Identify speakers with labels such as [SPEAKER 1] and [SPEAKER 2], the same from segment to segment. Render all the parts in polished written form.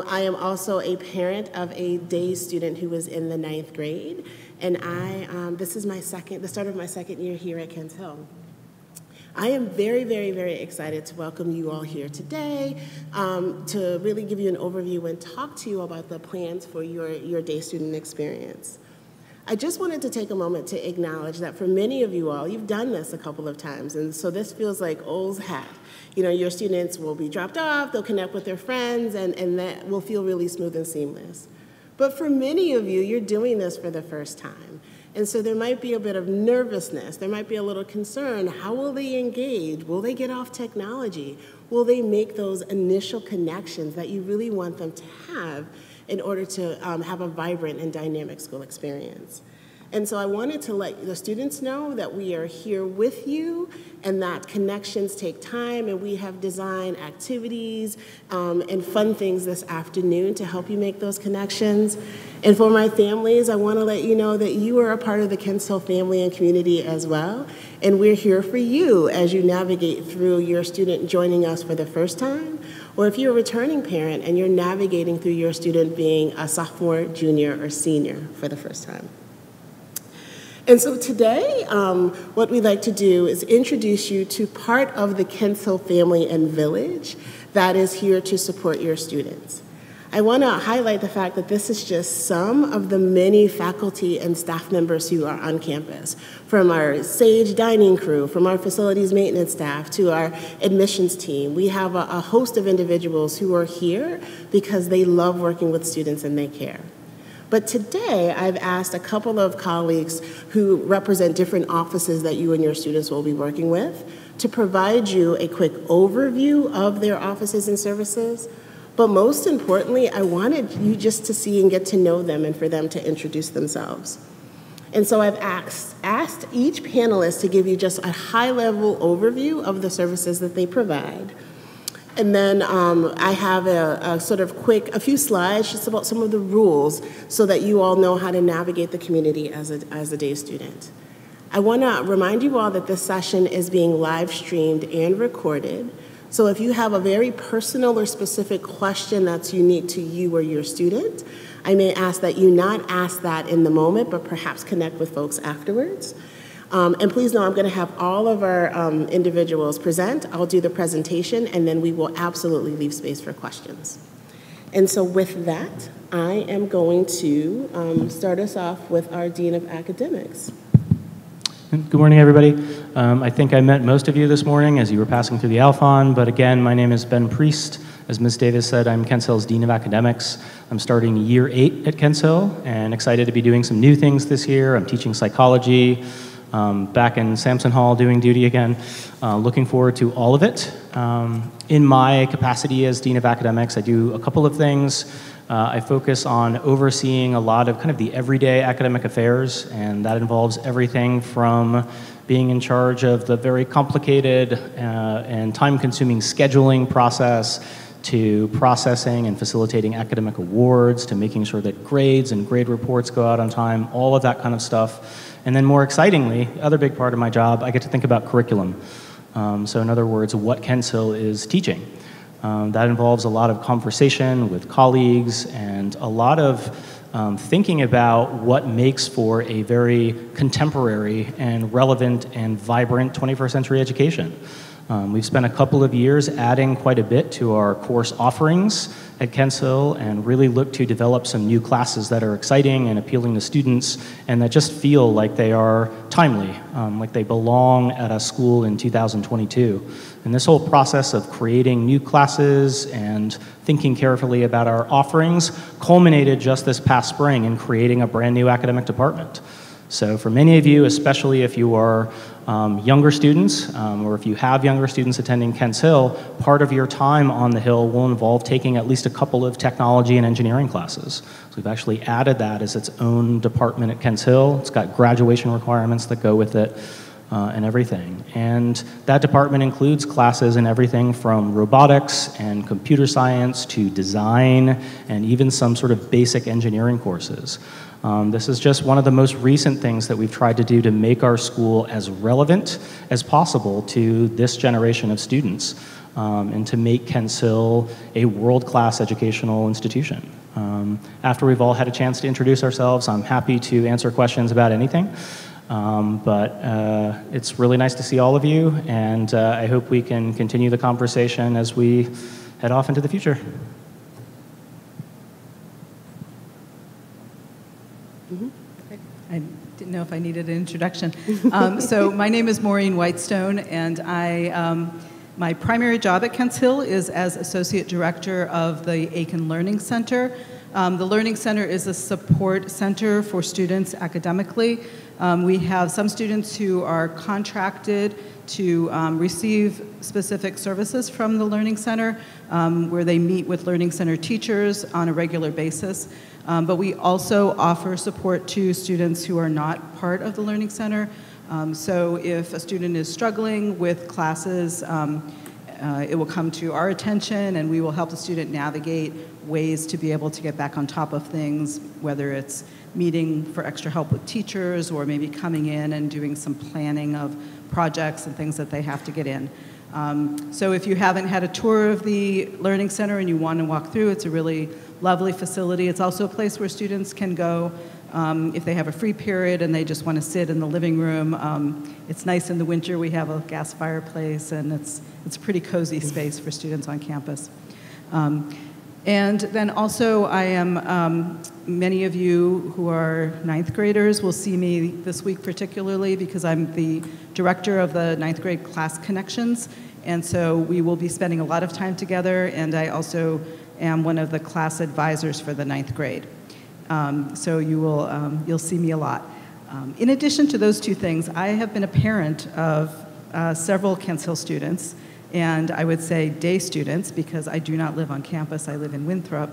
[SPEAKER 1] I am also a parent of a day student who is in the 9th grade, and this is the start of my second year here at Kent Hill. I am very, very, very excited to welcome you all here today to really give you an overview and talk to you about the plans for your day student experience. I just wanted to take a moment to acknowledge that for many of you all, you've done this a couple of times, and so this feels like old hat. You know, your students will be dropped off, they'll connect with their friends, and that will feel really smooth and seamless. But for many of you, you're doing this for the first time. And so there might be a bit of nervousness, there might be a little concern. How will they engage? Will they get off technology? Will they make those initial connections that you really want them to have in order to have a vibrant and dynamic school experience? And so I wanted to let the students know that we are here with you and that connections take time, and we have designed activities and fun things this afternoon to help you make those connections. And for my families, I want to let you know that you are a part of the Kent Hill family and community as well, and we're here for you as you navigate through your student joining us for the first time, or if you're a returning parent and you're navigating through your student being a sophomore, junior, or senior for the first time. And so today, what we'd like to do is introduce you to part of the Kent Hill family and village that is here to support your students. I want to highlight the fact that this is just some of the many faculty and staff members who are on campus, from our Sage dining crew, from our facilities maintenance staff, to our admissions team. We have a host of individuals who are here because they love working with students and they care. But today, I've asked a couple of colleagues who represent different offices that you and your students will be working with to provide you a quick overview of their offices and services. But most importantly, I wanted you just to see and get to know them and for them to introduce themselves. And so I've asked each panelist to give you just a high-level overview of the services that they provide. And then I have a few slides just about some of the rules so that you all know how to navigate the community as a day student. I want to remind you all that this session is being live streamed and recorded. So if you have a very personal or specific question that's unique to you or your student, I may ask that you not ask that in the moment, but perhaps connect with folks afterwards. And please know I'm going to have all of our individuals present. I'll do the presentation, and then we will absolutely leave space for questions. And so with that, I am going to start us off with our Dean of Academics.
[SPEAKER 2] Good morning, everybody. I think I met most of you this morning as you were passing through the Alphon, but again, my name is Ben Priest. As Ms. Davis said, I'm Kent Hill's Dean of Academics. I'm starting year 8 at Kent Hill and excited to be doing some new things this year. I'm teaching psychology, back in Sampson Hall doing duty again. Looking forward to all of it. In my capacity as Dean of Academics, I do a couple of things. I focus on overseeing a lot of kind of the everyday academic affairs, and that involves everything from being in charge of the very complicated and time-consuming scheduling process to processing and facilitating academic awards, to making sure that grades and grade reports go out on time, all of that kind of stuff. And then more excitingly, the other big part of my job, I get to think about curriculum. So in other words, what Kent Hill is teaching. That involves a lot of conversation with colleagues and a lot of thinking about what makes for a very contemporary and relevant and vibrant 21st century education. We've spent a couple of years adding quite a bit to our course offerings at Kent Hill and really look to develop some new classes that are exciting and appealing to students and that just feel like they are timely, like they belong at a school in 2022. And this whole process of creating new classes and thinking carefully about our offerings culminated just this past spring in creating a brand new academic department. So for many of you, especially if you are younger students, or if you have younger students attending Kent Hill, part of your time on the Hill will involve taking at least a couple of technology and engineering classes. So we've actually added that as its own department at Kent Hill. It's got graduation requirements that go with it and everything. And that department includes classes in everything from robotics and computer science to design and even some sort of basic engineering courses. This is just one of the most recent things that we've tried to do to make our school as relevant as possible to this generation of students. and to make Kent Hill a world-class educational institution. After we've all had a chance to introduce ourselves, I'm happy to answer questions about anything. But it's really nice to see all of you, and I hope we can continue the conversation as we head off into the future.
[SPEAKER 3] I didn't know if I needed an introduction. So my name is Maureen Whitestone, and my primary job at Kent Hill is as Associate Director of the Aiken Learning Center. The Learning Center is a support center for students academically. We have some students who are contracted to receive specific services from the Learning Center, where they meet with Learning Center teachers on a regular basis. But we also offer support to students who are not part of the Learning Center. So if a student is struggling with classes, it will come to our attention, and we will help the student navigate ways to be able to get back on top of things, whether it's meeting for extra help with teachers or maybe coming in and doing some planning of projects and things that they have to get in. So if you haven't had a tour of the Learning Center and you want to walk through, it's a really lovely facility. It's also a place where students can go if they have a free period and they just want to sit in the living room. It's nice in the winter. We have a gas fireplace, and it's a pretty cozy space for students on campus. And then also I am, many of you who are ninth graders will see me this week particularly because I'm the director of the ninth grade class connections. And so we will be spending a lot of time together, and I also am one of the class advisors for the ninth grade. So you'll see me a lot. In addition to those two things, I have been a parent of several Kent Hill students, and I would say day students because I do not live on campus, I live in Winthrop.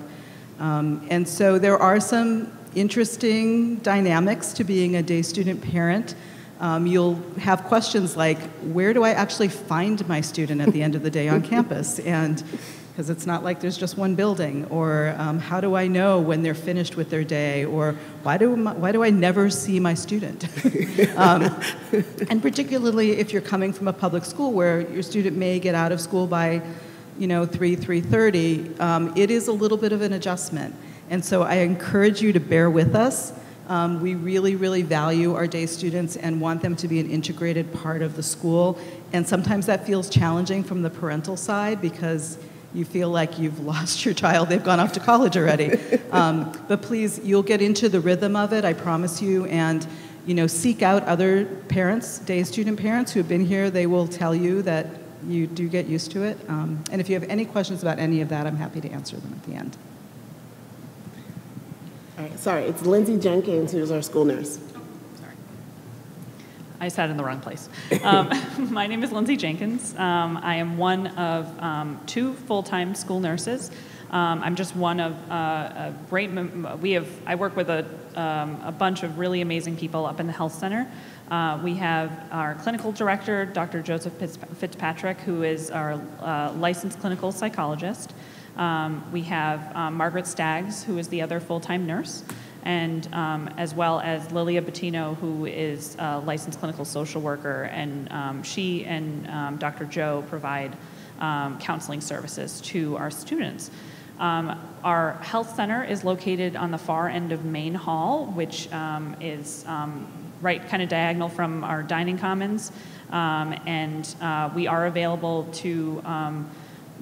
[SPEAKER 3] And so there are some interesting dynamics to being a day student parent. You'll have questions like, where do I actually find my student at the end of the day on campus? And because it's not like there's just one building, or how do I know when they're finished with their day, or why do I never see my student? And particularly if you're coming from a public school where your student may get out of school by 3:30, it is a little bit of an adjustment. And so I encourage you to bear with us. We really, really value our day students and want them to be an integrated part of the school. And sometimes that feels challenging from the parental side because you feel like you've lost your child, they've gone off to college already. But please, you'll get into the rhythm of it, I promise you, and seek out other parents, day student parents who have been here. They will tell you that you do get used to it. And if you have any questions about any of that, I'm happy to answer them at the end.
[SPEAKER 1] All right, sorry, it's Lindsay Jenkins, who's our school nurse.
[SPEAKER 4] I sat in the wrong place. My name is Lindsay Jenkins. I am one of two full-time school nurses. I'm just one of a great. I work with a bunch of really amazing people up in the health center. We have our clinical director, Dr. Joseph Fitzpatrick, who is our licensed clinical psychologist. We have Margaret Staggs, who is the other full-time nurse, and as well as Lilia Bettino, who is a licensed clinical social worker, and she and Dr. Joe provide counseling services to our students. Our health center is located on the far end of Main Hall, which is right kind of diagonal from our dining commons, and we are available to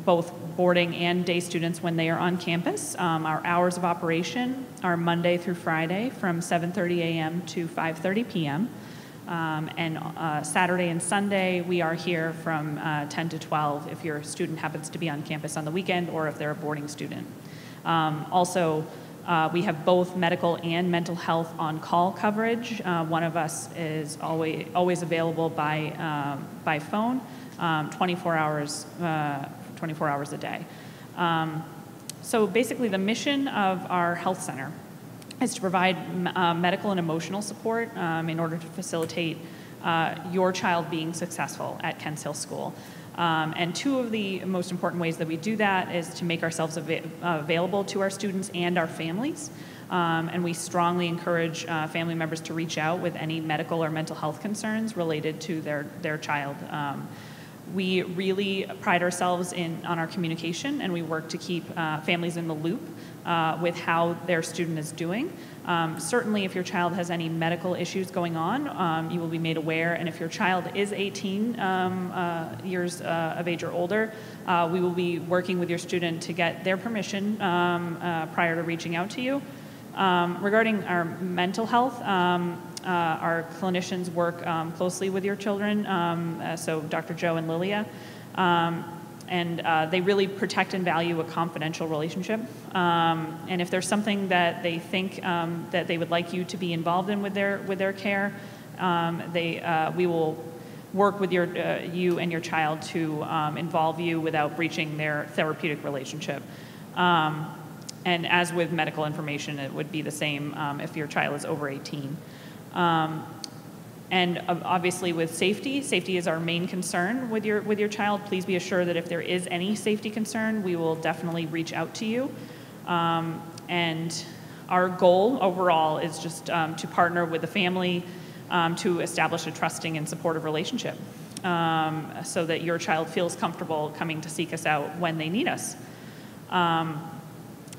[SPEAKER 4] both boarding and day students when they are on campus. Our hours of operation are Monday through Friday from 7:30 a.m. to 5:30 p.m. And Saturday and Sunday, we are here from 10 to 12 if your student happens to be on campus on the weekend or if they're a boarding student. Also, we have both medical and mental health on-call coverage. One of us is always available by phone, 24 hours a day. So basically the mission of our health center is to provide medical and emotional support in order to facilitate your child being successful at Kent Hill School. And two of the most important ways that we do that is to make ourselves available to our students and our families. And we strongly encourage family members to reach out with any medical or mental health concerns related to their child. We really pride ourselves on our communication, and we work to keep families in the loop with how their student is doing. Certainly, if your child has any medical issues going on, you will be made aware, and if your child is 18 years of age or older, we will be working with your student to get their permission prior to reaching out to you. Regarding our mental health, our clinicians work closely with your children, so Dr. Joe and Lilia, and they really protect and value a confidential relationship. And if there's something that they think that they would like you to be involved in with their care, we will work with you and your child to involve you without breaching their therapeutic relationship. And as with medical information, it would be the same if your child is over 18. And obviously with safety is our main concern with your child. Please be assured that if there is any safety concern, we will definitely reach out to you. And our goal overall is just to partner with the family to establish a trusting and supportive relationship so that your child feels comfortable coming to seek us out when they need us.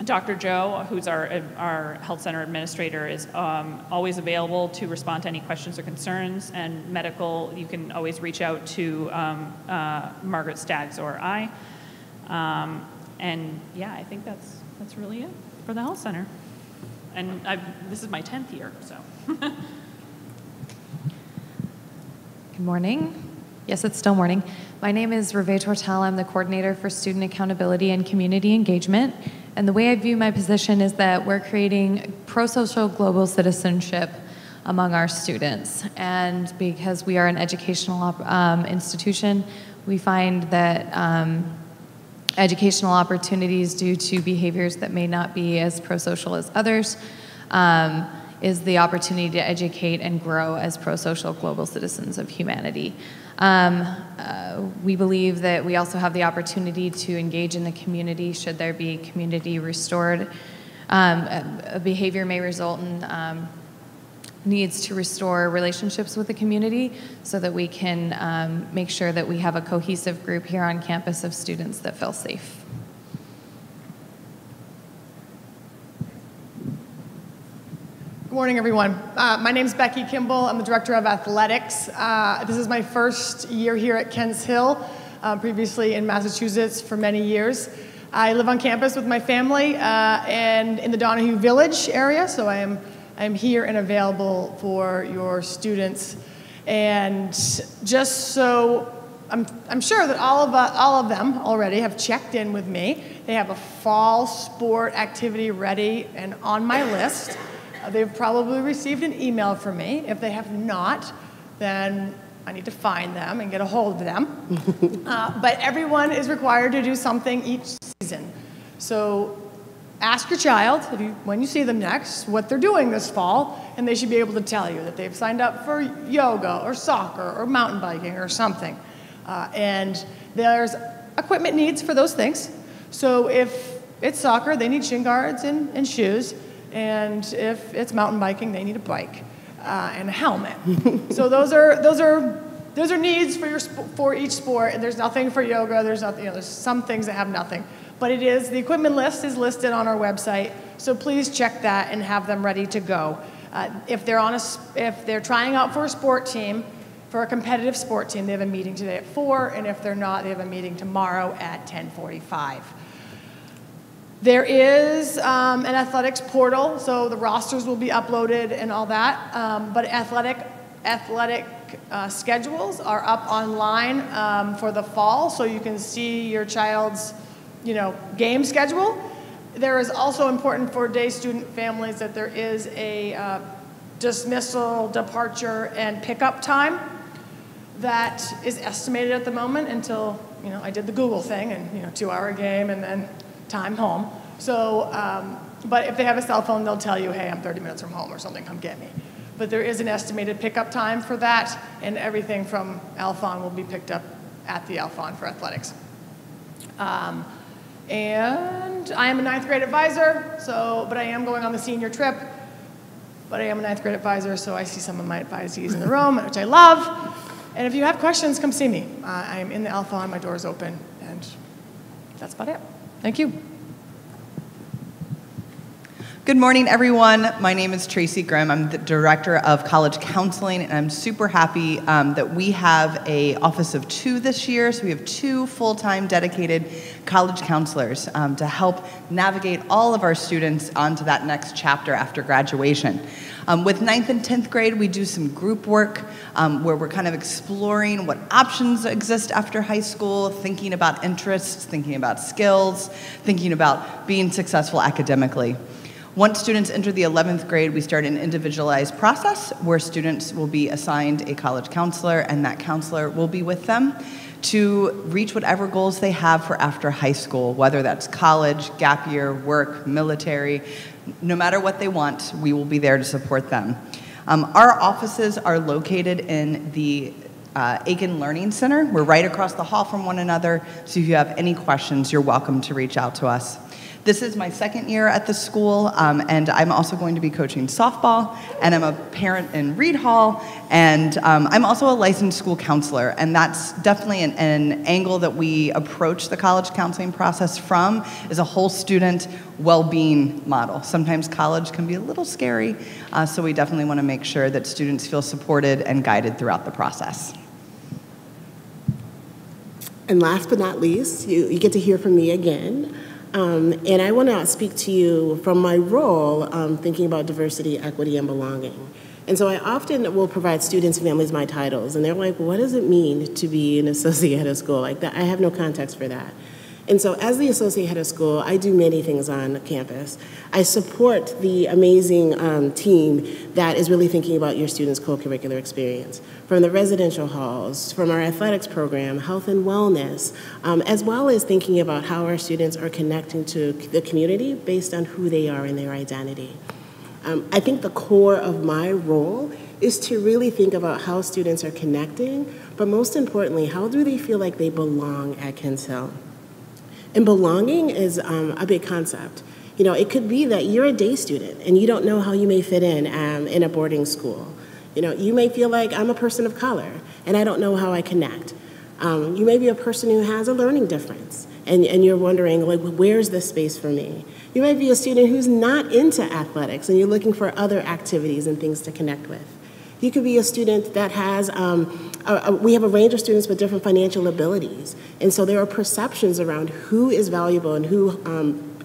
[SPEAKER 4] Dr. Joe, who's our health center administrator, is always available to respond to any questions or concerns, and medical, you can always reach out to Margaret Staggs or I. And yeah, I think that's really it for the health center. And this is my 10th year, so.
[SPEAKER 5] Good morning. Yes, it's still morning. My name is Reve Tortel. I'm the coordinator for student accountability and community engagement. And the way I view my position is that we're creating pro-social global citizenship among our students. And because we are an educational institution, we find that educational opportunities due to behaviors that may not be as pro-social as others is the opportunity to educate and grow as pro-social global citizens of humanity. We believe that we also have the opportunity to engage in the community should there be community restored. A behavior may result in needs to restore relationships with the community so that we can make sure that we have a cohesive group here on campus of students that feel safe.
[SPEAKER 6] Good morning, everyone. My name is Becky Kimball. I'm the Director of Athletics. This is my first year here at Kents Hill, previously in Massachusetts for many years. I live on campus with my family and in the Donahue Village area, so I am here and available for your students. And just so I'm sure that all of them already have checked in with me. They have a fall sport activity ready and on my list. They've probably received an email from me. If they have not, then I need to find them and get a hold of them. But everyone is required to do something each season. So ask your child, when you see them next, what they're doing this fall, and they should be able to tell you that they've signed up for yoga or soccer or mountain biking or something. And there's equipment needs for those things. So if it's soccer, they need shin guards and shoes. And if it's mountain biking, they need a bike and a helmet. So those are needs for each sport. And there's nothing for yoga. There's nothing. There's some things that have nothing. But the equipment list is listed on our website. So please check that and have them ready to go. If they're trying out for a sport team, for a competitive sport team, they have a meeting today at 4. And if they're not, they have a meeting tomorrow at 10:45. There is an athletics portal, so the rosters will be uploaded and all that. But athletic schedules are up online for the fall, so you can see your child's, game schedule. There is also important for day student families that there is a dismissal, departure, and pickup time that is estimated at the moment until, I did the Google thing and, 2-hour game and then time home. So, but if they have a cell phone, they'll tell you, hey, I'm 30 minutes from home or something, come get me. But there is an estimated pickup time for that, and everything from Alphon will be picked up at the Alphon for athletics. And I am a 9th grade advisor, but I am going on the senior trip. But I am a 9th grade advisor, so I see some of my advisees in the room, which I love. And if you have questions, come see me. I'm in the Alpha, my door is open, and that's about it.
[SPEAKER 5] Thank you.
[SPEAKER 7] Good morning, everyone. My name is Tracy Grimm. I'm the Director of College Counseling, and I'm super happy that we have a office of 2 this year. So we have 2 full-time dedicated college counselors to help navigate all of our students onto that next chapter after graduation. With 9th and 10th grade, we do some group work where we're kind of exploring what options exist after high school, thinking about interests, thinking about skills, thinking about being successful academically. Once students enter the 11th grade, we start an individualized process where students will be assigned a college counselor, and that counselor will be with them to reach whatever goals they have for after high school, whether that's college, gap year, work, military. No matter what they want, we will be there to support them. Our offices are located in the Aiken Learning Center. We're right across the hall from one another, so if you have any questions, you're welcome to reach out to us. This is my 2nd year at the school, and I'm also going to be coaching softball, and I'm a parent in Reed Hall, and I'm also a licensed school counselor, and that's definitely an angle that we approach the college counseling process from, is a whole student well-being model. Sometimes college can be a little scary, so we definitely want to make sure that students feel supported and guided throughout the process.
[SPEAKER 1] And last but not least, you get to hear from me again. And I want to speak to you from my role thinking about diversity, equity, and belonging. And so I often will provide students and families my titles, and they're like, what does it mean to be an associate head of school? Like that, I have no context for that. And so as the associate head of school, I do many things on campus. I support the amazing team that is really thinking about your students' co-curricular experience, from the residential halls, from our athletics program, health and wellness, as well as thinking about how our students are connecting to the community based on who they are and their identity. I think the core of my role is to really think about how students are connecting, but most importantly, how do they feel like they belong at Kents Hill? And belonging is a big concept. You know, it could be that you're a day student and you don't know how you may fit in a boarding school. You know, you may feel like I'm a person of color and I don't know how I connect. You may be a person who has a learning difference and you're wondering, like, where's the space for me? You might be a student who's not into athletics and you're looking for other activities and things to connect with. You could be a student that has, we have a range of students with different financial abilities. And so there are perceptions around who is valuable and who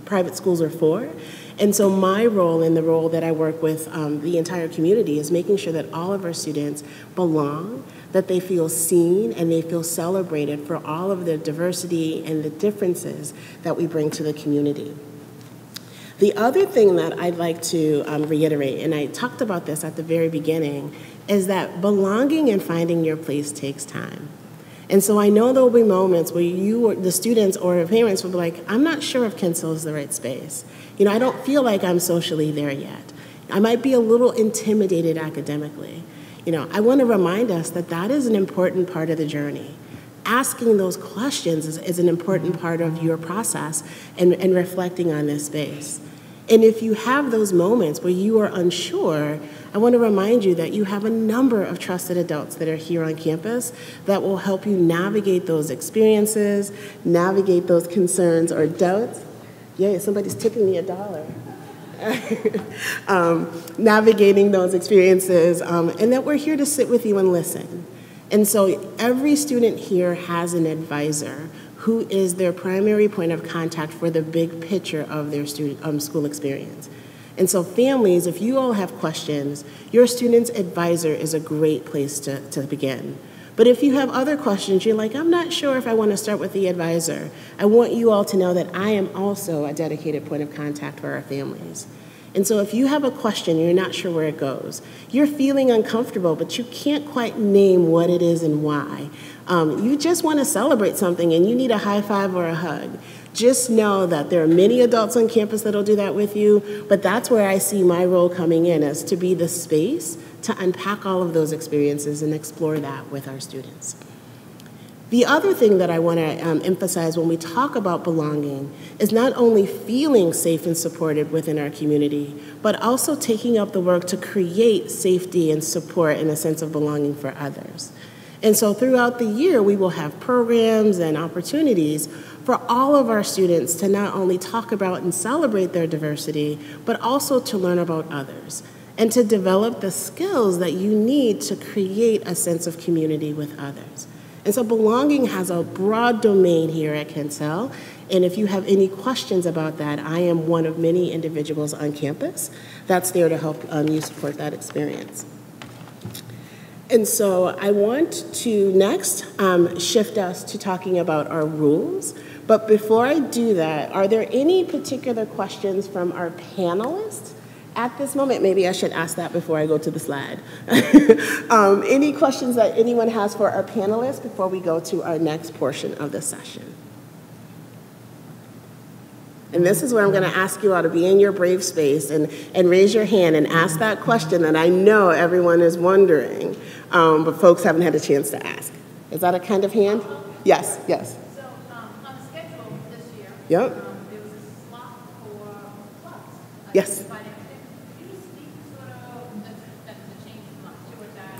[SPEAKER 1] private schools are for. And so my role and the role that I work with the entire community is making sure that all of our students belong, that they feel seen and they feel celebrated for all of the diversity and the differences that we bring to the community. The other thing that I'd like to reiterate, and I talked about this at the very beginning, is that belonging and finding your place takes time. And so I know there will be moments where you or the students or parents will be like, I'm not sure if Kents Hill is the right space. You know, I don't feel like I'm socially there yet. I might be a little intimidated academically. You know, I want to remind us that that is an important part of the journey. Asking those questions is an important part of your process and reflecting on this space. And if you have those moments where you are unsure, I want to remind you that you have a number of trusted adults that are here on campus that will help you navigate those experiences, navigate those concerns or doubts. Yay, somebody's tipping me $1. Navigating those experiences, and that we're here to sit with you and listen. And so every student here has an advisor who is their primary point of contact for the big picture of their school experience. And so families, if you all have questions, your student's advisor is a great place to begin. But if you have other questions, you're like, I'm not sure if I want to start with the advisor. I want you all to know that I am also a dedicated point of contact for our families. And so if you have a question, you're not sure where it goes, you're feeling uncomfortable, but you can't quite name what it is and why. You just want to celebrate something and you need a high five or a hug. Just know that there are many adults on campus that'll do that with you, but that's where I see my role coming in, as to be the space to unpack all of those experiences and explore that with our students. The other thing that I want to emphasize when we talk about belonging is not only feeling safe and supported within our community, but also taking up the work to create safety and support and a sense of belonging for others. And so throughout the year, we will have programs and opportunities for all of our students to not only talk about and celebrate their diversity, but also to learn about others and to develop the skills that you need to create a sense of community with others. And so belonging has a broad domain here at Kent Hill. And if you have any questions about that, I am one of many individuals on campus that's there to help you support that experience. And so I want to next shift us to talking about our rules. But before I do that, are there any particular questions from our panelists at this moment? Maybe I should ask that before I go to the slide. Any questions that anyone has for our panelists before we go to our next portion of the session? And this is where I'm going to ask you all to be in your brave space and raise your hand and ask that question that I know everyone is wondering, but folks haven't had a chance to ask. Is that a kind of hand? Yes, yes.
[SPEAKER 8] So on the schedule this year,
[SPEAKER 1] Yep.
[SPEAKER 8] there was a slot for clubs.
[SPEAKER 1] Yes.
[SPEAKER 8] Could you just speak sort of that's the change from last year what that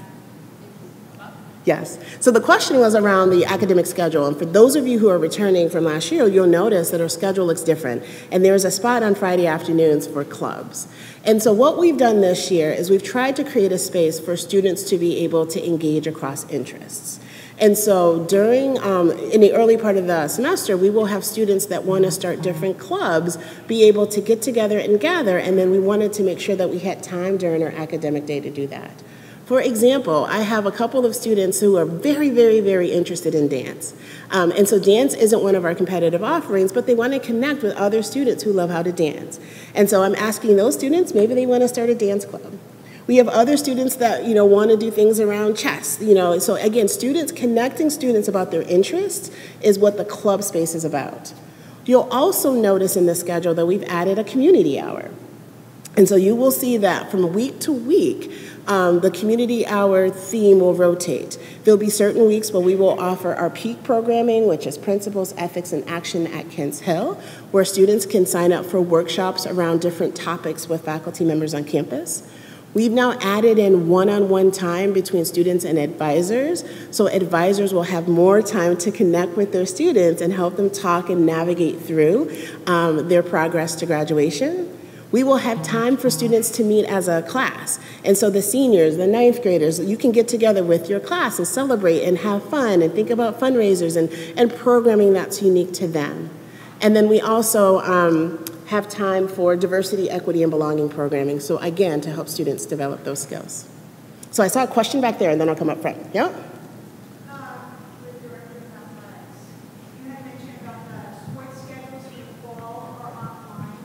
[SPEAKER 8] is about?
[SPEAKER 1] Yes. So the question was around the academic schedule. And for those of you who are returning from last year, you'll notice that our schedule looks different. And there's a spot on Friday afternoons for clubs. And so what we've done this year is we've tried to create a space for students to be able to engage across interests. And so during, in the early part of the semester, we will have students that want to start different clubs be able to get together and gather, and then we wanted to make sure that we had time during our academic day to do that. For example, I have a couple of students who are very, very, very interested in dance. And so dance isn't one of our competitive offerings, but they want to connect with other students who love how to dance. And so I'm asking those students, maybe they want to start a dance club. We have other students that, want to do things around chess, So again, connecting students about their interests is what the club space is about. You'll also notice in the schedule that we've added a community hour. And so you will see that from week to week, the community hour theme will rotate. There'll be certain weeks where we will offer our peak programming, which is Principles, Ethics, and Action at Kent Hill, where students can sign up for workshops around different topics with faculty members on campus. We've now added in one-on-one time between students and advisors, so advisors will have more time to connect with their students and help them talk and navigate through their progress to graduation. We will have time for students to meet as a class. And so the seniors, the ninth graders, you can get together with your class and celebrate and have fun and think about fundraisers and programming that's unique to them. And then we also have time for diversity, equity, and belonging programming. So again, to help students develop those skills. So I saw a question back there, and then I'll come up front. Yeah?
[SPEAKER 8] With director of athletics, you had mentioned about the sports schedules for fall or online.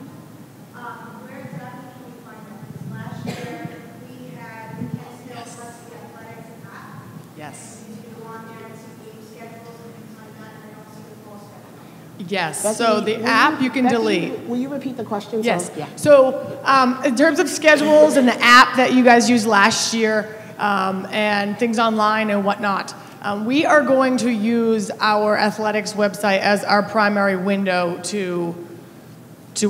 [SPEAKER 8] Where exactly can we find that? Because last year we had the Kent Hill Varsity Athletics app.
[SPEAKER 6] Yes.
[SPEAKER 8] And you can go on there and see game schedules and things like that, and I don't see the fall schedule.
[SPEAKER 6] Yes.
[SPEAKER 1] Becky,
[SPEAKER 6] So the app you can
[SPEAKER 1] Becky,
[SPEAKER 6] delete.
[SPEAKER 1] Will you repeat the question?
[SPEAKER 6] Yes.
[SPEAKER 1] Yeah.
[SPEAKER 6] So in terms of schedules and the app that you guys used last year and things online and whatnot, we are going to use our athletics website as our primary window to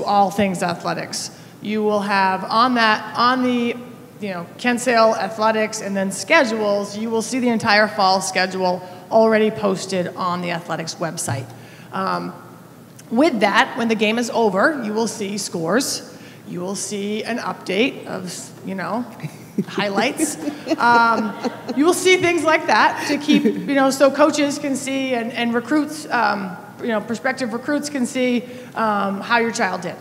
[SPEAKER 6] all things athletics. You will have on the Kent Hill athletics and then schedules, you will see the entire fall schedule already posted on the athletics website. With that, when the game is over, you will see scores. You will see an update of, highlights. You will see things like that to keep, so coaches can see and recruits, prospective recruits can see how your child did.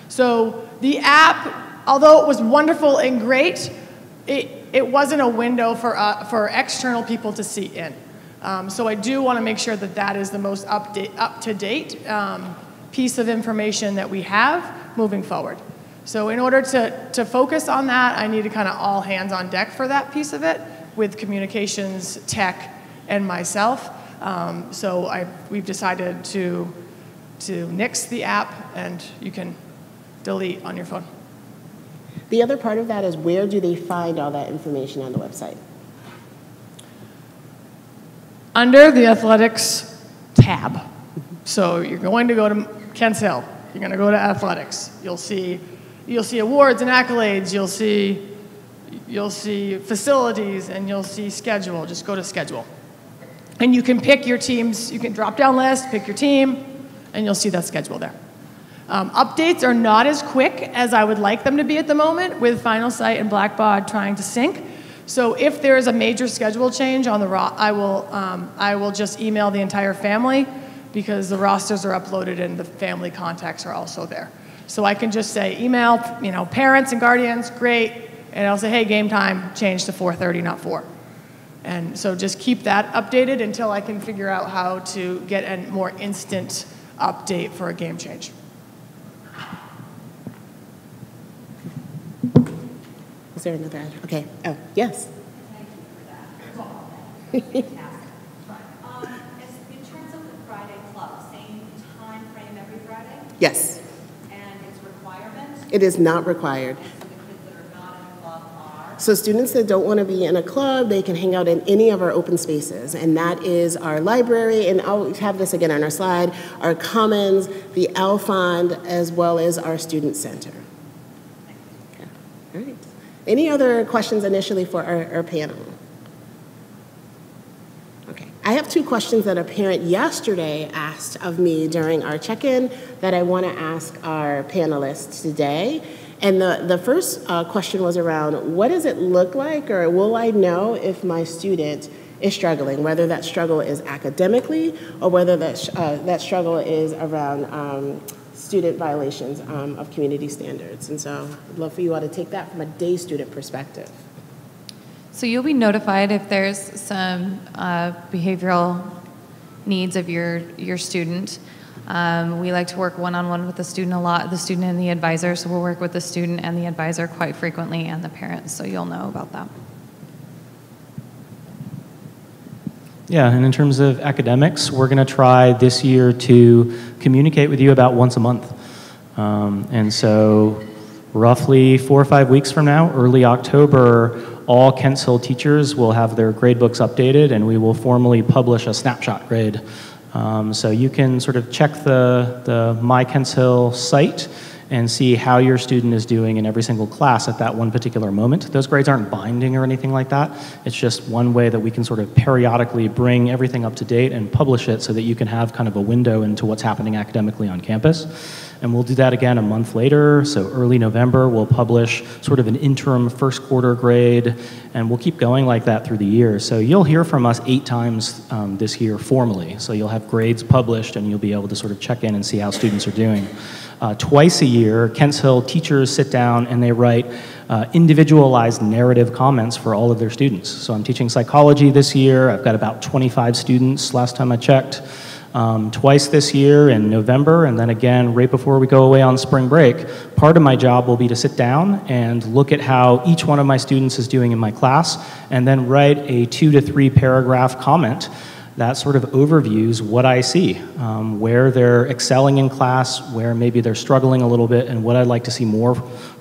[SPEAKER 6] So the app, although it was wonderful and great, it wasn't a window for external people to see in. So I do want to make sure that that is the most up-to-date piece of information that we have moving forward. So in order to focus on that, I need to kind of all hands on deck for that piece of it with communications, tech, and myself. So we've decided to nix the app, and you can delete on your phone.
[SPEAKER 1] The other part of that is, where do they find all that information on the website?
[SPEAKER 6] Under the athletics tab. So you're going to go to Kent Hill. You're going to go to athletics. You'll see awards and accolades. You'll see facilities, and you'll see schedule. Just go to schedule. And you can pick your teams, you can drop down list, pick your team, and you'll see that schedule there. Updates are not as quick as I would like them to be at the moment with Finalsite and Blackbaud trying to sync. So if there is a major schedule change on the I will just email the entire family because the rosters are uploaded and the family contacts are also there. So I can just say email, parents and guardians, great, and I'll say, hey, game time, change to 4:30, not 4. And so just keep that updated until I can figure out how to get a more instant update for a game change.
[SPEAKER 1] Is there another? Okay. Oh, yes.
[SPEAKER 8] Thank you for that. Fantastic. In terms of the Friday club, same time frame every Friday?
[SPEAKER 1] Yes.
[SPEAKER 8] And its requirement?
[SPEAKER 1] It is not required.
[SPEAKER 8] So the kids that are not in the club are?
[SPEAKER 1] So students that don't want to be in a club, they can hang out in any of our open spaces, and that is our library, and I'll have this again on our slide, our commons, the Alfond, as well as our student center. Okay. All right. Any other questions initially for our panel? Okay. I have 2 questions that a parent yesterday asked of me during our check-in that I want to ask our panelists today. And the first question was around, what does it look like, or will I know if my student is struggling, whether that struggle is academically or whether that struggle is around student violations of community standards. And so I'd love for you all to take that from a day student perspective.
[SPEAKER 5] So you'll be notified if there's some behavioral needs of your student. We like to work one-on-one with the student a lot, the student and the advisor, so we'll work with the student and the advisor quite frequently and the parents, so you'll know about that.
[SPEAKER 2] Yeah, and in terms of academics, we're going to try this year to communicate with you about once a month. And so roughly 4 or 5 weeks from now, early October, all Kents Hill teachers will have their grade books updated, and we will formally publish a snapshot grade. So you can sort of check the My Kents Hill site and see how your student is doing in every single class at that one particular moment. Those grades aren't binding or anything like that. It's just one way that we can sort of periodically bring everything up to date and publish it so that you can have kind of a window into what's happening academically on campus. And we'll do that again a month later, so early November, we'll publish sort of an interim first quarter grade, and we'll keep going like that through the year. So you'll hear from us 8 times this year formally. So you'll have grades published, and you'll be able to sort of check in and see how students are doing. Twice a year, Kents Hill teachers sit down and they write individualized narrative comments for all of their students. So I'm teaching psychology this year. I've got about 25 students last time I checked. Twice this year in November, and then again right before we go away on spring break. Part of my job will be to sit down and look at how each one of my students is doing in my class, and then write a 2 to 3 paragraph comment that sort of overviews what I see, where they're excelling in class, where maybe they're struggling a little bit, and what I'd like to see more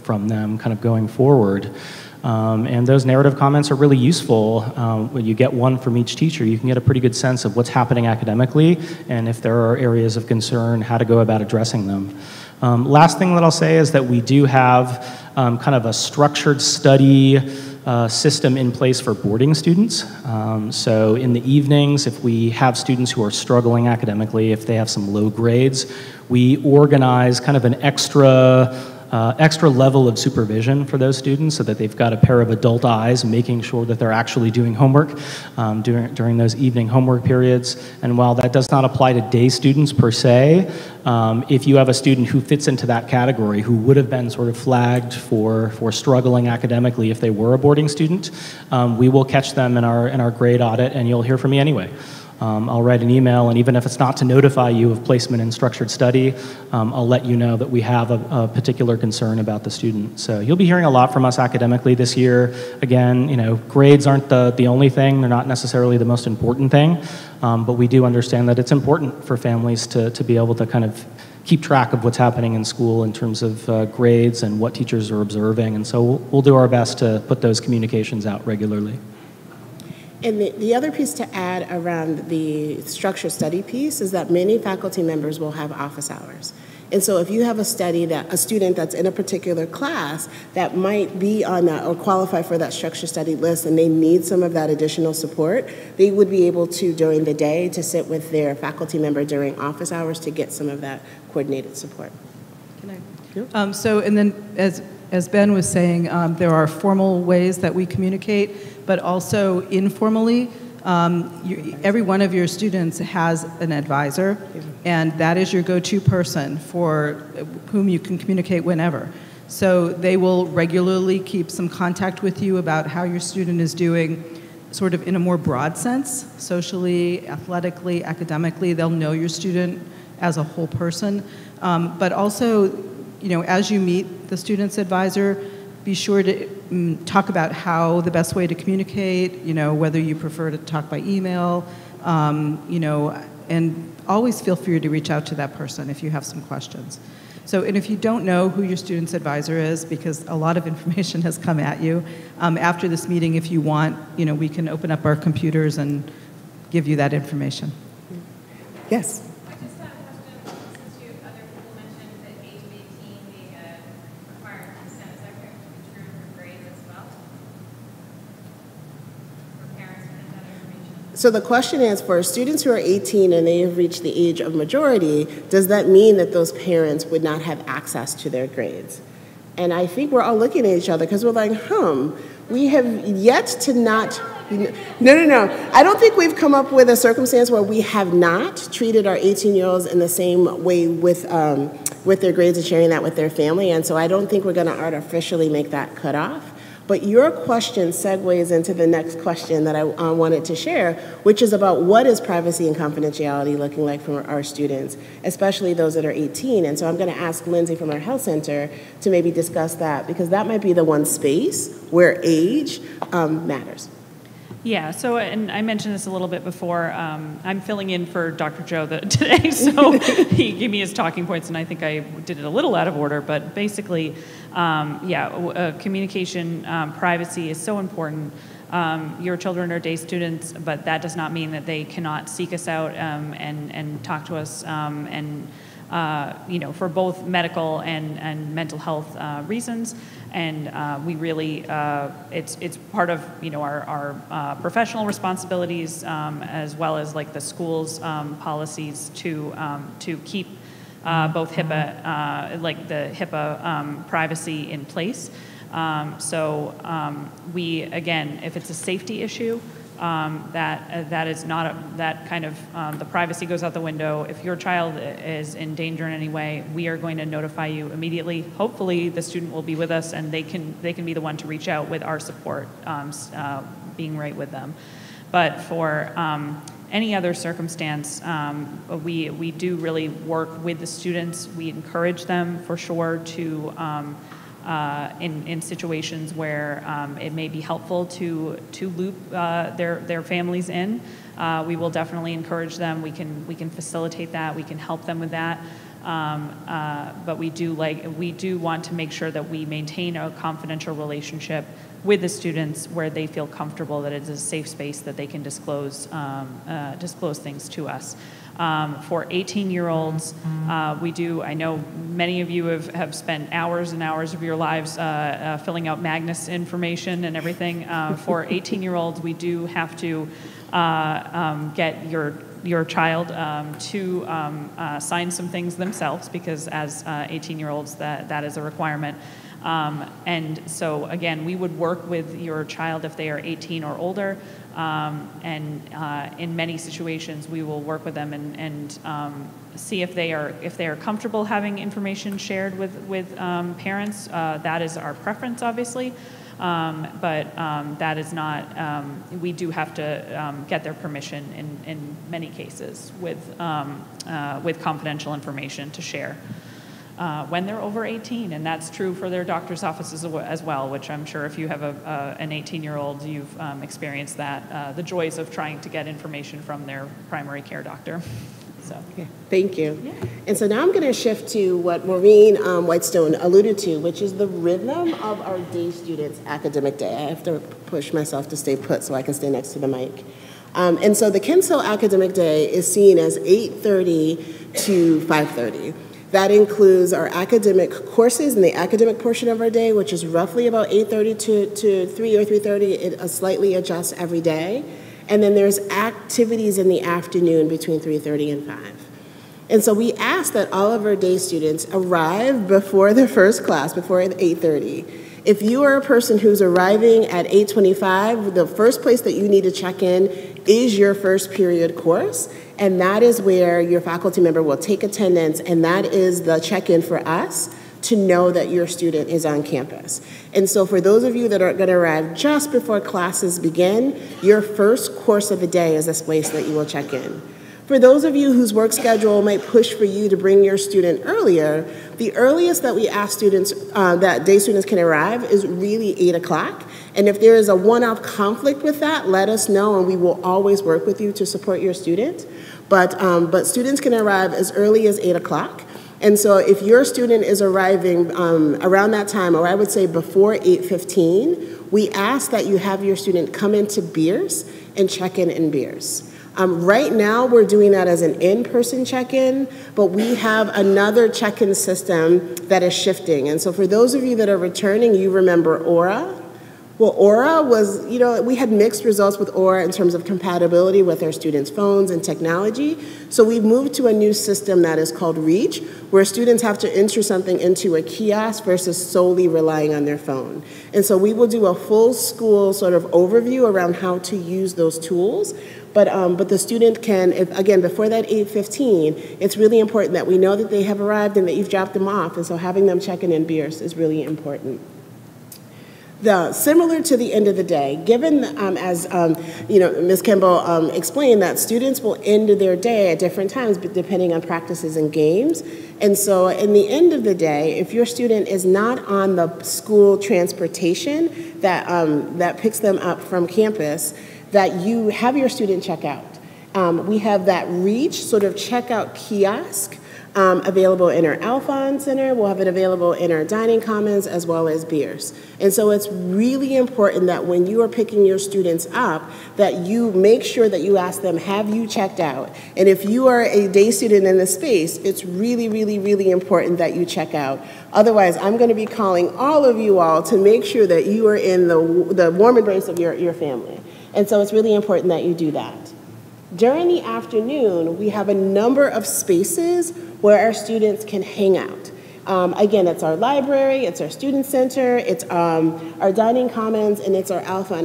[SPEAKER 2] from them kind of going forward. And those narrative comments are really useful. When you get one from each teacher, you can get a pretty good sense of what's happening academically, and if there are areas of concern, how to go about addressing them. Last thing that I'll say is that we do have kind of a structured study system in place for boarding students. So in the evenings, if we have students who are struggling academically, if they have some low grades, we organize kind of an extra level of supervision for those students so that they've got a pair of adult eyes making sure that they're actually doing homework during those evening homework periods. And while that does not apply to day students per se, if you have a student who fits into that category who would have been sort of flagged for struggling academically if they were a boarding student, we will catch them in our grade audit, and you'll hear from me anyway. I'll write an email, and even if it's not to notify you of placement in structured study, I'll let you know that we have a particular concern about the student. So you'll be hearing a lot from us academically this year. Again, grades aren't the only thing. They're not necessarily the most important thing, but we do understand that it's important for families to be able to kind of keep track of what's happening in school in terms of grades and what teachers are observing. And so we'll do our best to put those communications out regularly.
[SPEAKER 1] And the other piece to add around the structured study piece is that many faculty members will have office hours. And so if you have a student that's in a particular class that might be on that or qualify for that structure study list and they need some of that additional support, they would be able to, during the day, to sit with their faculty member during office hours to get some of that coordinated support.
[SPEAKER 3] And then as Ben was saying, there are formal ways that we communicate, but also informally. Every one of your students has an advisor, and that is your go-to person for whom you can communicate whenever. So they will regularly keep some contact with you about how your student is doing, sort of in a more broad sense, socially, athletically, academically. They'll know your student as a whole person. But also, as you meet the student's advisor, be sure to talk about how the best way to communicate, whether you prefer to talk by email, and always feel free to reach out to that person if you have some questions. So, and if you don't know who your student's advisor is, because a lot of information has come at you, after this meeting, if you want, we can open up our computers and give you that information.
[SPEAKER 1] Yes? So the question is, for students who are 18 and they have reached the age of majority, does that mean that those parents would not have access to their grades? And I think we're all looking at each other because we're like, we have yet to not, no. I don't think we've come up with a circumstance where we have not treated our 18-year-olds in the same way with their grades and sharing that with their family. And so I don't think we're going to artificially make that cutoff. But your question segues into the next question that I wanted to share, which is about what is privacy and confidentiality looking like for our students, especially those that are 18. And so I'm going to ask Lindsay from our health center to maybe discuss that, because that might be the one space where age matters.
[SPEAKER 4] Yeah, so, and I mentioned this a little bit before, I'm filling in for Dr. Joe today, so he gave me his talking points, and I think I did it a little out of order, but basically, communication, privacy is so important. Your children are day students, but that does not mean that they cannot seek us out and talk to us, for both medical and mental health reasons. And we really, it's part of our professional responsibilities, as well as like the school's policies to keep both HIPAA, like the HIPAA privacy in place. We, again, if it's a safety issue, that is not that kind of the privacy goes out the window. If your child is in danger in any way, we are going to notify you immediately. Hopefully, the student will be with us, and they can be the one to reach out with our support, being right with them. But for any other circumstance, we do really work with the students. We encourage them for sure to. In situations where it may be helpful to loop their families in, we will definitely encourage them. We can facilitate that. We can help them with that. But we do want to make sure that we maintain a confidential relationship with the students where they feel comfortable that it's a safe space that they can disclose things to us. For 18-year-olds, I know many of you have spent hours and hours of your lives filling out Magnus information and everything. For 18-year-olds, we do have to get your child to sign some things themselves, because as 18-year-olds, that is a requirement. And so, again, we would work with your child if they are 18 or older. And in many situations, we will work with them and see if they are comfortable having information shared with parents. That is our preference, obviously, but that is not. We do have to get their permission in many cases with confidential information to share. When they're over 18, and that's true for their doctor's offices as well, which I'm sure if you have an 18-year-old, you've experienced that, the joys of trying to get information from their primary care doctor. So.
[SPEAKER 1] Okay, thank you. Yeah. And so now I'm going to shift to what Maureen Whitestone alluded to, which is the rhythm of our day students' academic day. I have to push myself to stay put so I can stay next to the mic. And so the Kents Hill Academic Day is seen as 8:30 to 5:30. That includes our academic courses and the academic portion of our day, which is roughly about 8:30 to 3 or 3:30. It slightly adjusts every day. And then there's activities in the afternoon between 3:30 and 5. And so we ask that all of our day students arrive before their first class, before 8:30. If you are a person who's arriving at 8:25, the first place that you need to check in is your first period course, and that is where your faculty member will take attendance, and that is the check-in for us to know that your student is on campus. And so for those of you that are going to arrive just before classes begin, your first course of the day is this place that you will check in. For those of you whose work schedule might push for you to bring your student earlier, the earliest that we ask students, that day students can arrive is really 8 o'clock. And if there is a one-off conflict with that, let us know and we will always work with you to support your student. But students can arrive as early as 8 o'clock. And so if your student is arriving around that time, or I would say before 8:15, we ask that you have your student come into Beers and check in Beers. Right now, we're doing that as an in-person check-in, but we have another check-in system that is shifting. And so for those of you that are returning, you remember Aura. Well, Aura was, we had mixed results with Aura in terms of compatibility with our students' phones and technology. So we've moved to a new system that is called Reach, where students have to enter something into a kiosk versus solely relying on their phone. And so we will do a full school sort of overview around how to use those tools. But the student can, again, before that 8:15, it's really important that we know that they have arrived and that you've dropped them off. And so having them check in Beers is really important. Similar to the end of the day, given as Ms. Kimball explained, that students will end their day at different times, but depending on practices and games. And so in the end of the day, if your student is not on the school transportation that picks them up from campus, that you have your student check out. We have that Reach sort of checkout kiosk available in our Alphon Center. We'll have it available in our dining commons as well as Beers. And so it's really important that when you are picking your students up, that you make sure that you ask them, have you checked out? And if you are a day student in the space, it's really, really, really important that you check out. Otherwise, I'm going to be calling all of you all to make sure that you are in the warm embrace of your family. And so it's really important that you do that. During the afternoon, we have a number of spaces where our students can hang out. Again, it's our library, it's our student center, it's our dining commons, and it's our Alpha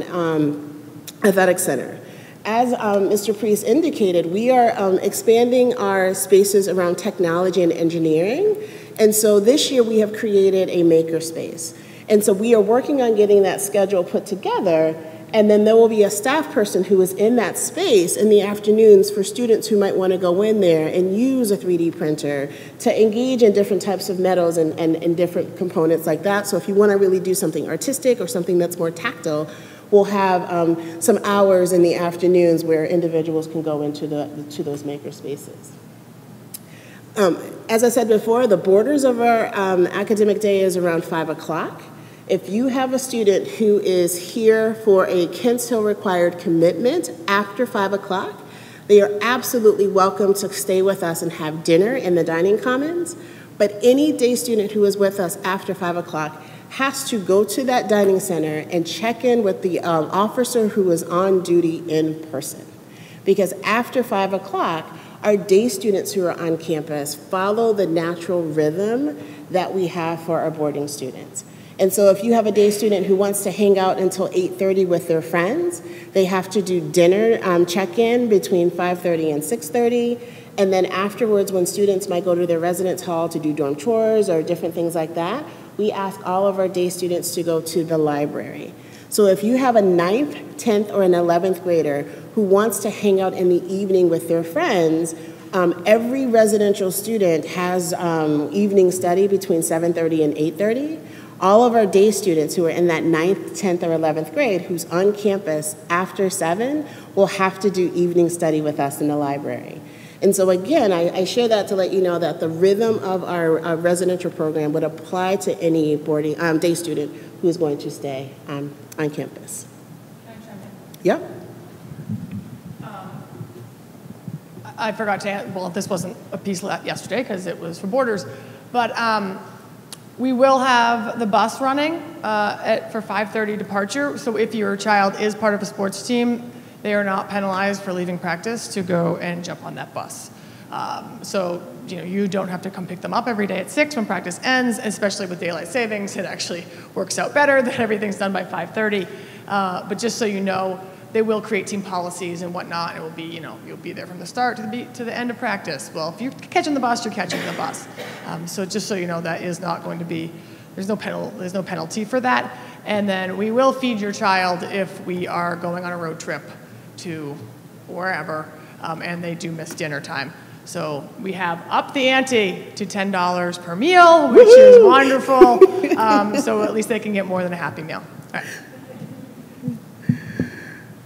[SPEAKER 1] Athletic Center. As Mr. Priest indicated, we are expanding our spaces around technology and engineering. And so this year we have created a makerspace. And so we are working on getting that schedule put together. And then there will be a staff person who is in that space in the afternoons for students who might want to go in there and use a 3D printer to engage in different types of metals and different components like that. So if you want to really do something artistic or something that's more tactile, we'll have some hours in the afternoons where individuals can go into those maker spaces. As I said before, the borders of our academic day is around 5 o'clock. If you have a student who is here for a Kents Hill required commitment after 5 o'clock, they are absolutely welcome to stay with us and have dinner in the dining commons. But any day student who is with us after 5 o'clock has to go to that dining center and check in with the officer who is on duty in person. Because after 5 o'clock, our day students who are on campus follow the natural rhythm that we have for our boarding students. And so if you have a day student who wants to hang out until 8:30 with their friends, they have to do dinner check-in between 5:30 and 6:30. And then afterwards, when students might go to their residence hall to do dorm chores or different things like that, we ask all of our day students to go to the library. So if you have a 9th, 10th, or an 11th grader who wants to hang out in the evening with their friends, every residential student has evening study between 7:30 and 8:30. All of our day students who are in that 9th, 10th, or 11th grade who's on campus after 7 will have to do evening study with us in the library. And so again, I share that to let you know that the rhythm of our residential program would apply to any boarding day student who is going to stay on campus.
[SPEAKER 9] Can I chime in?
[SPEAKER 1] Yep.
[SPEAKER 6] I forgot to add, well, this wasn't a piece yesterday because it was for boarders, but we will have the bus running for 5:30 departure. So if your child is part of a sports team, they are not penalized for leaving practice to go and jump on that bus. So you don't have to come pick them up every day at 6 when practice ends, especially with daylight savings. It actually works out better that everything's done by 5:30. But just so you know, they will create team policies and whatnot. It will be, you'll be there from the start to the end of practice. Well, if you're catching the bus, you're catching the bus. So just so you know, that is not going to be, there's no penalty for that. And then we will feed your child if we are going on a road trip to wherever, and they do miss dinner time. So we have upped the ante to $10 per meal, which is wonderful. So at least they can get more than a Happy Meal. All right.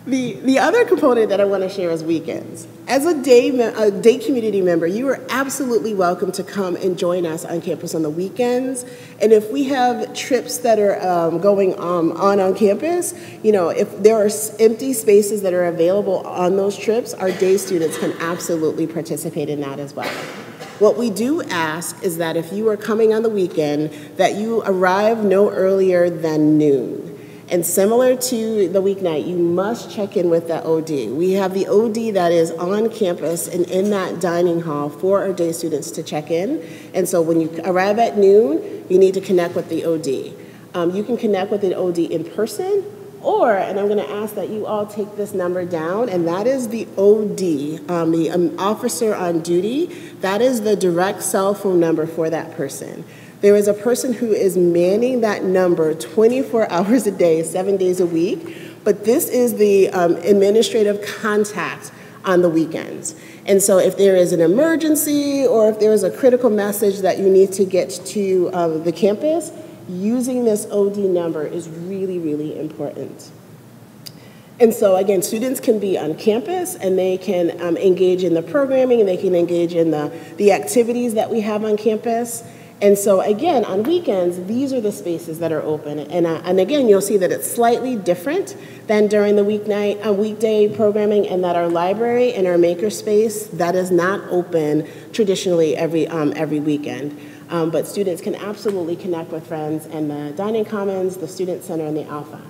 [SPEAKER 1] The other component that I want to share is weekends. As a day community member, you are absolutely welcome to come and join us on campus on the weekends. And if we have trips that are going on campus, if there are empty spaces that are available on those trips, our day students can absolutely participate in that as well. What we do ask is that if you are coming on the weekend, that you arrive no earlier than noon. And similar to the weeknight, you must check in with the OD. We have the OD that is on campus and in that dining hall for our day students to check in. And so when you arrive at noon, you need to connect with the OD. You can connect with the OD in person, or, and I'm gonna ask that you all take this number down, and that is the OD, the officer on duty. That is the direct cell phone number for that person. There is a person who is manning that number 24 hours a day, 7 days a week, but this is the administrative contact on the weekends. And so if there is an emergency or if there is a critical message that you need to get to the campus, using this OD number is really, really important. And so again, students can be on campus and they can engage in the programming and they can engage in the activities that we have on campus. And so again, on weekends, these are the spaces that are open. And again, you'll see that it's slightly different than during the weekday programming, and that our library and our makerspace, that is not open traditionally every weekend. But students can absolutely connect with friends in the dining commons, the student center, and the Alphon.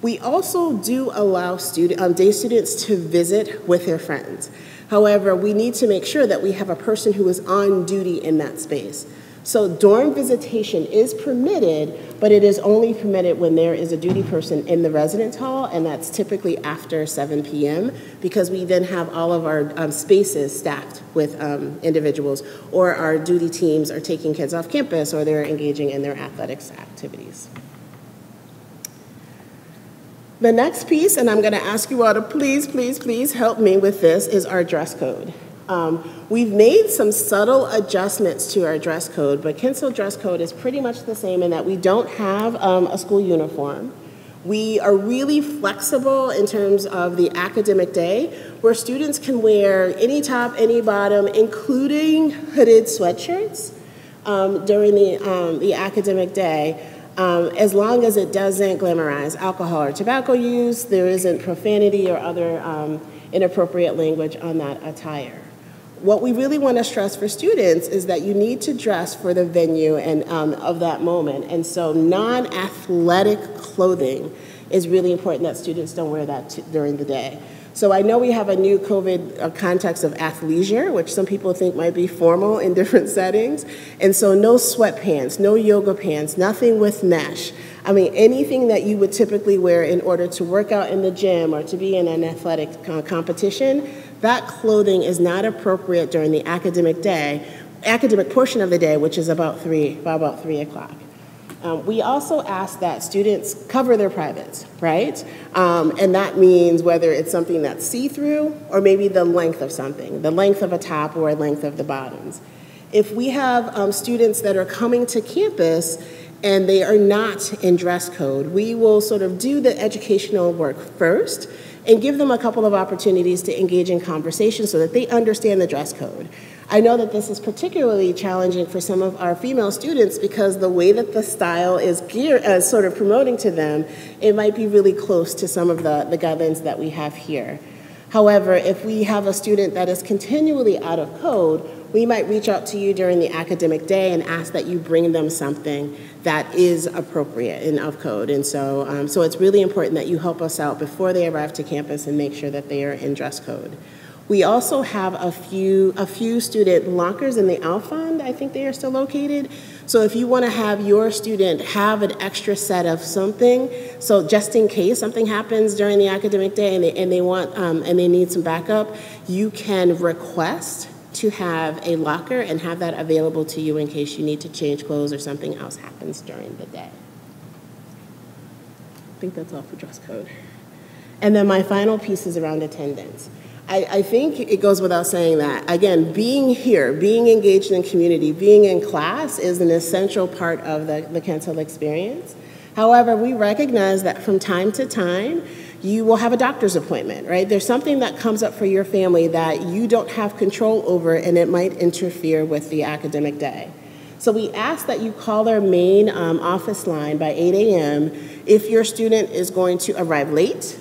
[SPEAKER 1] We also do allow day students to visit with their friends. However, we need to make sure that we have a person who is on duty in that space. So dorm visitation is permitted, but it is only permitted when there is a duty person in the residence hall, and that's typically after 7 p.m. because we then have all of our spaces staffed with individuals, or our duty teams are taking kids off campus, or they're engaging in their athletics activities. The next piece, and I'm going to ask you all to please, please, please help me with this, is our dress code. We've made some subtle adjustments to our dress code, but Kents Hill dress code is pretty much the same in that we don't have a school uniform. We are really flexible in terms of the academic day, where students can wear any top, any bottom, including hooded sweatshirts during the academic day, as long as it doesn't glamorize alcohol or tobacco use, there isn't profanity or other inappropriate language on that attire. What we really want to stress for students is that you need to dress for the venue and of that moment. And so non-athletic clothing is really important that students don't wear that during the day. So I know we have a new COVID context of athleisure, which some people think might be formal in different settings. And so no sweatpants, no yoga pants, nothing with mesh. I mean, anything that you would typically wear in order to work out in the gym or to be in an athletic competition, that clothing is not appropriate during the academic portion of the day, which is about 3 o'clock. We also ask that students cover their privates, right? And that means whether it's something that's see-through or maybe the length of something, the length of a top or the length of the bottoms. If we have students that are coming to campus and they are not in dress code, we will sort of do the educational work first and give them a couple of opportunities to engage in conversation so that they understand the dress code. I know that this is particularly challenging for some of our female students because the way that the style is sort of promoting to them, it might be really close to some of the guidelines that we have here. However, if we have a student that is continually out of code, we might reach out to you during the academic day and ask that you bring them something that is appropriate and of code. And so, so it's really important that you help us out before they arrive to campus and make sure that they are in dress code. We also have a few student lockers in the Alfond. I think they are still located. So if you want to have your student have an extra set of something, so just in case something happens during the academic day and they need some backup, you can request to have a locker and have that available to you in case you need to change clothes or something else happens during the day. I think that's all for dress code. And then my final piece is around attendance. I think it goes without saying that, again, being here, being engaged in community, being in class is an essential part of the Kent Hill experience. However, we recognize that from time to time, you will have a doctor's appointment, right? There's something that comes up for your family that you don't have control over, and it might interfere with the academic day. So we ask that you call our main office line by 8 a.m. if your student is going to arrive late,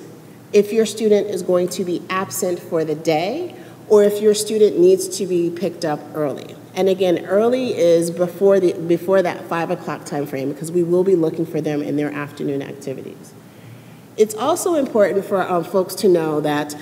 [SPEAKER 1] if your student is going to be absent for the day, or if your student needs to be picked up early. And again, early is before that 5 o'clock time frame, because we will be looking for them in their afternoon activities. It's also important for folks to know that,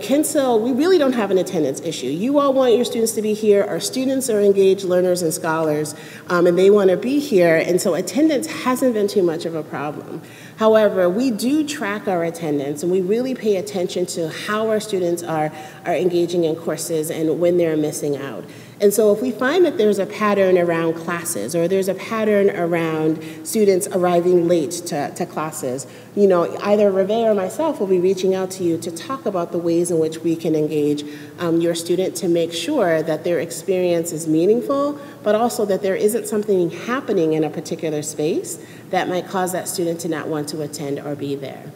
[SPEAKER 1] Kent Hill, we really don't have an attendance issue. You all want your students to be here. Our students are engaged learners and scholars, and they want to be here, and so attendance hasn't been too much of a problem. However, we do track our attendance, and we really pay attention to how our students are engaging in courses and when they're missing out. And so if we find that there's a pattern around classes, or there's a pattern around students arriving late to classes, either Reve or myself will be reaching out to you to talk about the ways in which we can engage your student to make sure that their experience is meaningful, but also that there isn't something happening in a particular space that might cause that student to not want to attend or be there.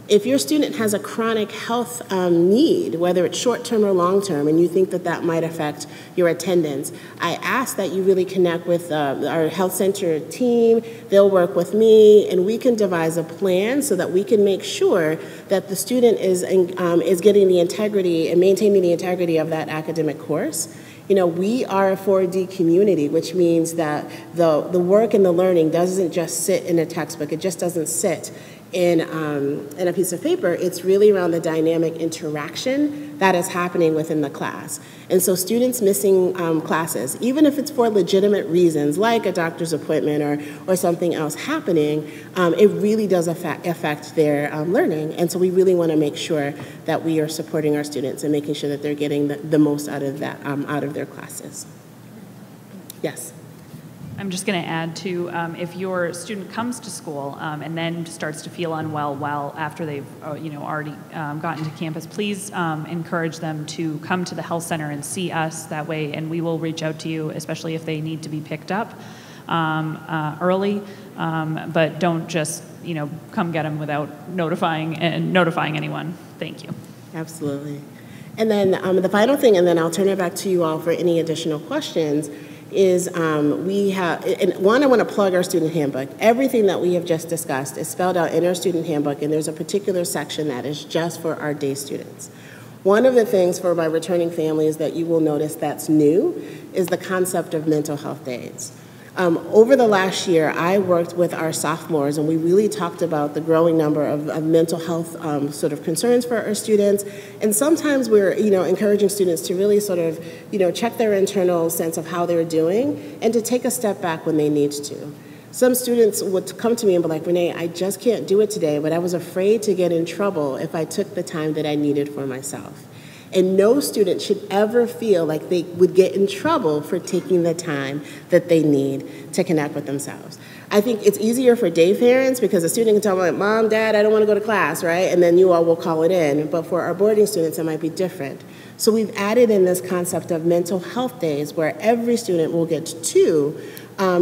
[SPEAKER 1] If your student has a chronic health need, whether it's short-term or long-term, and you think that that might affect your attendance, I ask that you really connect with our health center team. They'll work with me, and we can devise a plan so that we can make sure that the student is getting the integrity and maintaining the integrity of that academic course. We are a 4D community, which means that the work and the learning doesn't just sit in a textbook. It just doesn't sit in a piece of paper. It's really around the dynamic interaction that is happening within the class. And so students missing classes, even if it's for legitimate reasons, like a doctor's appointment or something else happening, it really does affect their learning. And so we really want to make sure that we are supporting our students and making sure that they're getting the most out of that, out of their classes. Yes.
[SPEAKER 4] I'm just going to add to, if your student comes to school and then starts to feel unwell after they've already gotten to campus, please encourage them to come to the health center and see us that way, and we will reach out to you, especially if they need to be picked up early, but don't just come get them without notifying anyone. Thank you.
[SPEAKER 1] Absolutely. And then the final thing, and then I'll turn it back to you all for any additional questions, is we have, and one, I want to plug our student handbook. Everything that we have just discussed is spelled out in our student handbook, and there's a particular section that is just for our day students. One of the things for my returning families that you will notice that's new is the concept of mental health days. Over the last year, I worked with our sophomores, and we really talked about the growing number of mental health sort of concerns for our students. And sometimes we're, encouraging students to really sort of, check their internal sense of how they're doing and to take a step back when they need to. Some students would come to me and be like, Renee, I just can't do it today, but I was afraid to get in trouble if I took the time that I needed for myself. And no student should ever feel like they would get in trouble for taking the time that they need to connect with themselves. I think it's easier for day parents because a student can tell me, Mom, Dad, I don't want to go to class, right? And then you all will call it in. But for our boarding students, it might be different. So we've added in this concept of mental health days where every student will get 2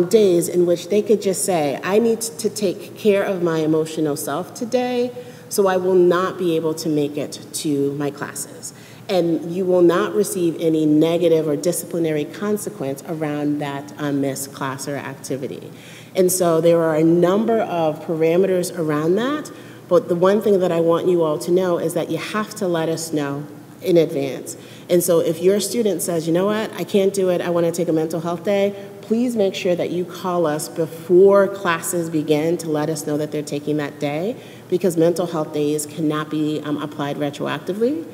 [SPEAKER 1] days in which they could just say, I need to take care of my emotional self today, so I will not be able to make it to my classes. And you will not receive any negative or disciplinary consequence around that missed class or activity. And so there are a number of parameters around that, But the one thing that I want you all to know is that you have to let us know in advance. And so if your student says, you know what, I can't do it, I want to take a mental health day, please make sure that you call us before classes begin to let us know that they're taking that day, because mental health days cannot be applied retroactively.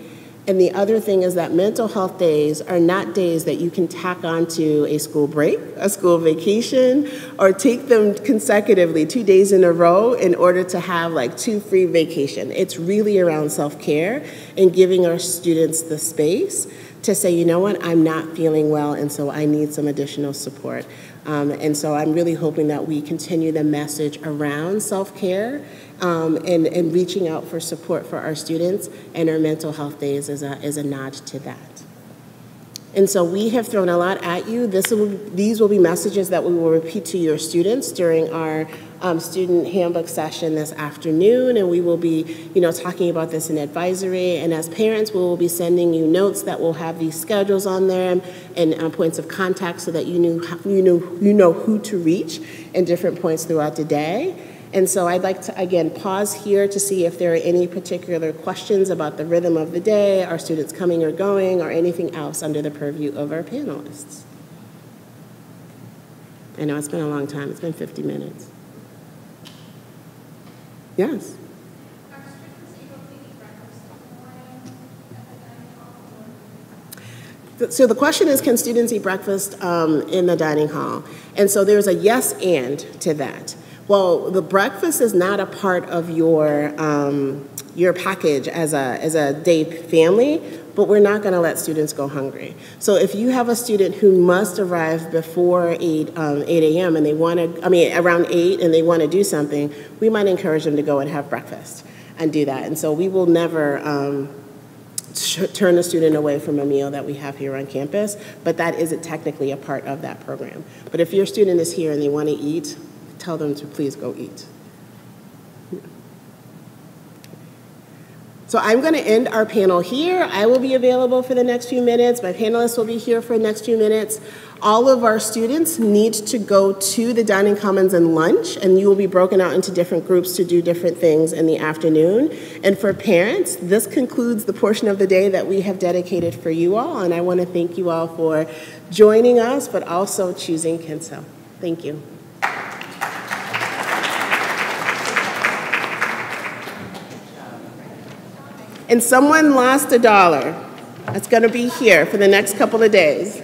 [SPEAKER 1] And the other thing is that mental health days are not days that you can tack onto a school break, a school vacation, or take them consecutively 2 days in a row in order to have like 2 free vacation. It's really around self-care and giving our students the space to say, you know what, I'm not feeling well, and so I need some additional support. And so I'm really hoping that we continue the message around self-care and reaching out for support for our students, and our mental health days is a nod to that. And so we have thrown a lot at you. These will be messages that we will repeat to your students during our student handbook session this afternoon, and we will be, talking about this in advisory. And as parents, we will be sending you notes that will have these schedules on there and points of contact, so that you know who to reach in different points throughout the day. And so I'd like to, again, pause here to see if there are any particular questions about the rhythm of the day, our students coming or going, or anything else under the purview of our panelists. I know it's been a long time. It's been 50 minutes. Yes? So the question is, can students eat breakfast in the dining hall? And so there's a yes and to that. Well, the breakfast is not a part of your package as a day family, but we're not going to let students go hungry. So if you have a student who must arrive before 8 a.m. and they want to, around 8, and they want to do something, we might encourage them to go and have breakfast and do that. And so we will never turn a student away from a meal that we have here on campus, but that isn't technically a part of that program. But if your student is here and they want to eat, tell them to please go eat. So I'm going to end our panel here. I will be available for the next few minutes. My panelists will be here for the next few minutes. All of our students need to go to the dining commons and lunch, and you will be broken out into different groups to do different things in the afternoon. And for parents, this concludes the portion of the day that we have dedicated for you all, and I want to thank you all for joining us, but also choosing Kents Hill. Thank you. And someone lost $1. That's going to be here for the next couple of days.